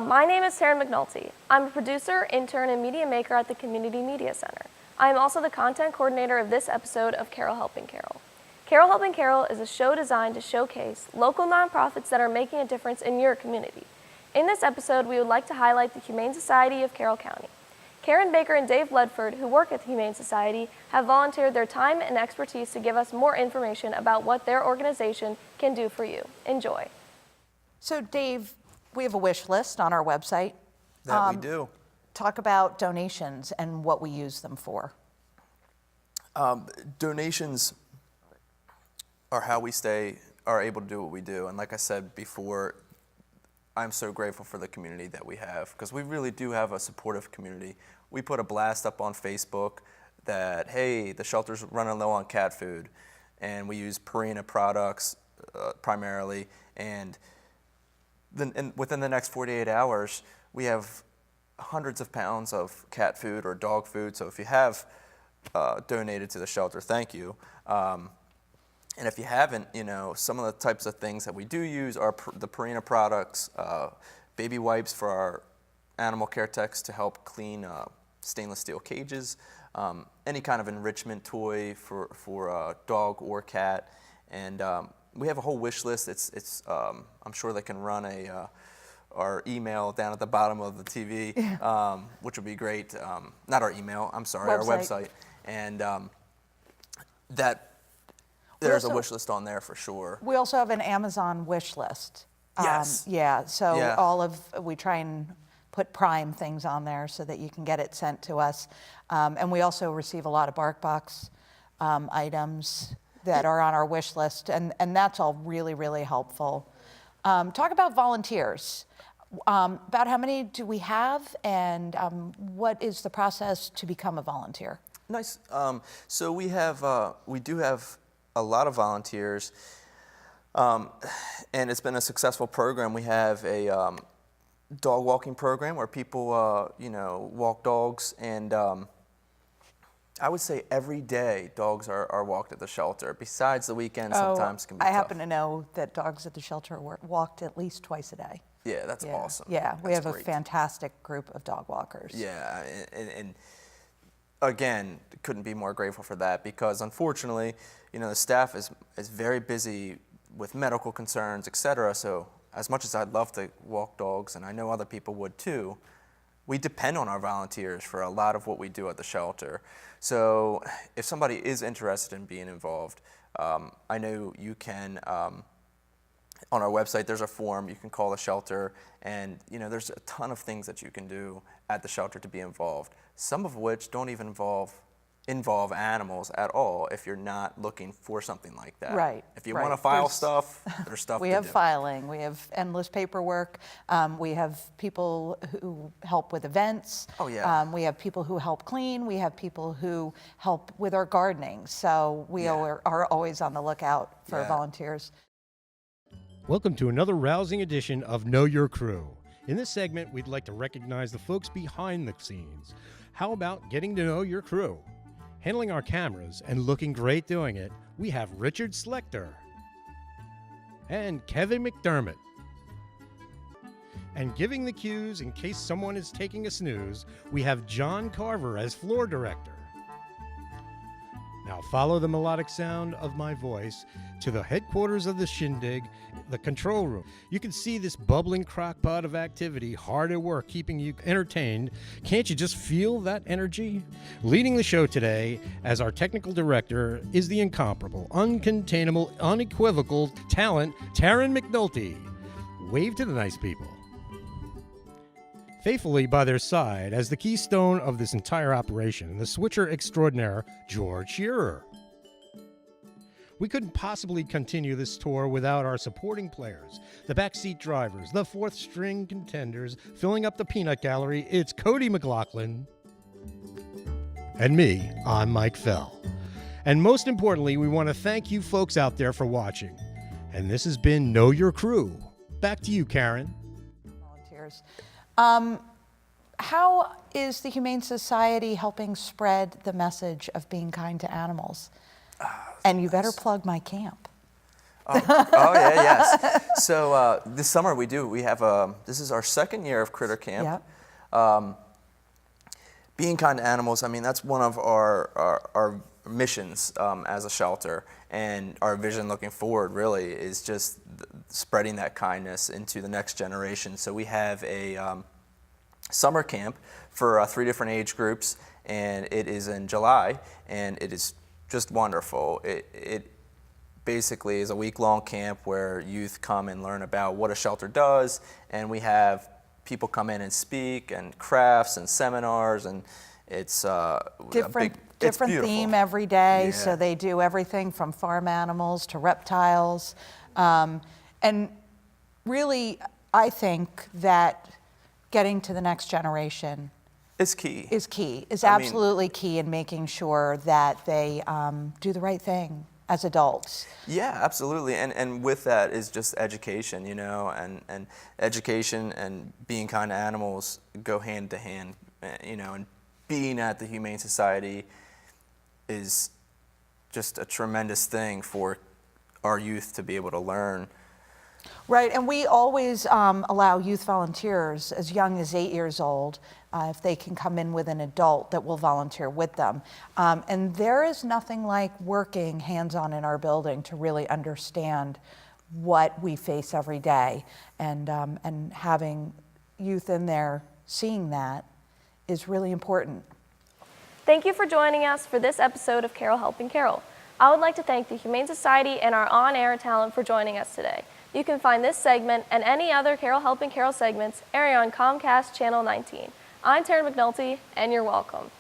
My name is Taran McNulty. I'm a producer, intern, and media maker at the Community Media Center. I am also the content coordinator of this episode of Carroll Helping Carroll. Carroll Helping Carroll is a show designed to showcase local nonprofits that are making a difference in your community. In this episode, we would like to highlight the Humane Society of Carroll County. Karen Baker and Dave Ledford, who work at the Humane Society, have volunteered their time and expertise to give us more information about what their organization can do for you. Enjoy. So Dave, we have a wish list on our website. That we do. Talk about donations and what we use them for. Donations are how we are able to do what we do. And like I said before, I'm so grateful for the community that we have, because we really do have a supportive community. We put a blast up on Facebook that, hey, the shelter's running low on cat food, and we use Purina products primarily, and within the next 48 hours, we have hundreds of pounds of cat food or dog food. So if you have donated to the shelter, thank you. And if you haven't, some of the types of things that we do use are the Purina products, baby wipes for our animal care techs to help clean stainless steel cages, any kind of enrichment toy for dog or cat, and we have a whole wish list. I'm sure they can run our email down at the bottom of the TV, which would be great. Not our email, I'm sorry, our website, and there's a wish list on there for sure. We also have an Amazon wish list. Yes. We try and put Prime things on there so that you can get it sent to us. And we also receive a lot of BarkBox items that are on our wish list, and that's all really, really helpful. Talk about volunteers. About how many do we have, and what is the process to become a volunteer? Nice. So we do have a lot of volunteers, and it's been a successful program. We have a dog walking program where people, walk dogs, and I would say every day dogs are walked at the shelter. Besides the weekend, sometimes can be tough. I happen to know that dogs at the shelter are walked at least twice a day. Yeah, that's awesome. Yeah, we have a fantastic group of dog walkers. Yeah, and again, couldn't be more grateful for that, because unfortunately, the staff is very busy with medical concerns, etc. So as much as I'd love to walk dogs, and I know other people would too, we depend on our volunteers for a lot of what we do at the shelter. So if somebody is interested in being involved, I know you can, on our website, there's a form. You can call the shelter, and there's a ton of things that you can do at the shelter to be involved, some of which don't even involve animals at all if you're not looking for something like that. Right. If you want to file stuff, there's stuff we to have do. Filing, we have endless paperwork, we have people who help with events. Oh, yeah. We have people who help clean, we have people who help with our gardening, so we are always on the lookout for volunteers. Welcome to another rousing edition of Know Your Crew. In this segment, we'd like to recognize the folks behind the scenes. How about getting to know your crew? Handling our cameras and looking great doing it, we have Richard Slechter and Kevin McDermott. And giving the cues in case someone is taking a snooze, we have John Carver as floor director. Now follow the melodic sound of my voice to the headquarters of the shindig, the control room. You can see this bubbling crockpot of activity hard at work keeping you entertained. Can't you just feel that energy? Leading the show today as our technical director is the incomparable, uncontainable, unequivocal talent, Taran McNulty. Wave to the nice people. Faithfully by their side as the keystone of this entire operation, the switcher extraordinaire, George Shearer. We couldn't possibly continue this tour without our supporting players, the backseat drivers, the fourth string contenders, filling up the peanut gallery. It's Cody McLaughlin. And me, I'm Mike Fell. And most importantly, we want to thank you folks out there for watching. And this has been Know Your Crew. Back to you, Karen. Volunteers. How is the Humane Society helping spread the message of being kind to animals? And you better plug my camp. Oh yeah, yes. So this summer we have this is our second year of Critter Camp. Yep. Being kind to animals, I mean, that's one of our missions as a shelter, and our vision looking forward really is just spreading that kindness into the next generation. So we have a summer camp for 3 different age groups, and it is in July, and it is just wonderful. It basically is a week-long camp where youth come and learn about what a shelter does, and we have people come in and speak, and crafts and seminars, and it's Different it's beautiful. theme every day, Yeah. so they do everything from farm animals to reptiles. And really, I think that getting to the next generation It's key. is I mean- absolutely key in making sure that they do the right thing as adults. Yeah, absolutely. And with that is just education, you know, and education and being kind to animals go hand to hand, you know, and being at the Humane Society is just a tremendous thing for our youth to be able to learn. Right, and we always allow youth volunteers as young as 8 years old, if they can come in with an adult that will volunteer with them. And there is nothing like working hands-on in our building to really understand what we face every day. And having youth in there seeing that is really important. Thank you for joining us for this episode of Carroll Helping Carroll. I would like to thank the Humane Society and our on-air talent for joining us today. You can find this segment and any other Carroll Helping Carroll segments airing on Comcast Channel 19. I'm Taran McNulty, and you're welcome.